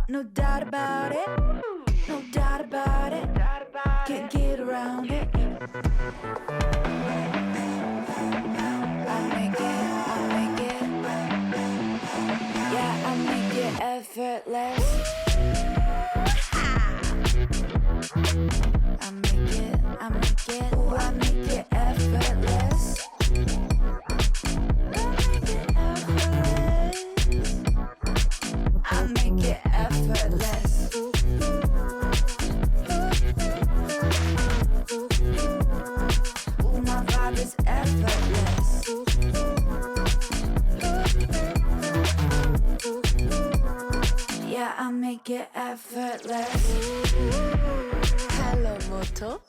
no doubt about it. No doubt about it. Can't get around it. I make it. Yeah, I make it effortless. I make it. Ooh, I make it effortless. I make it effortless. Ooh, my vibe is effortless. Yeah, I make it effortless. Hello, Moto.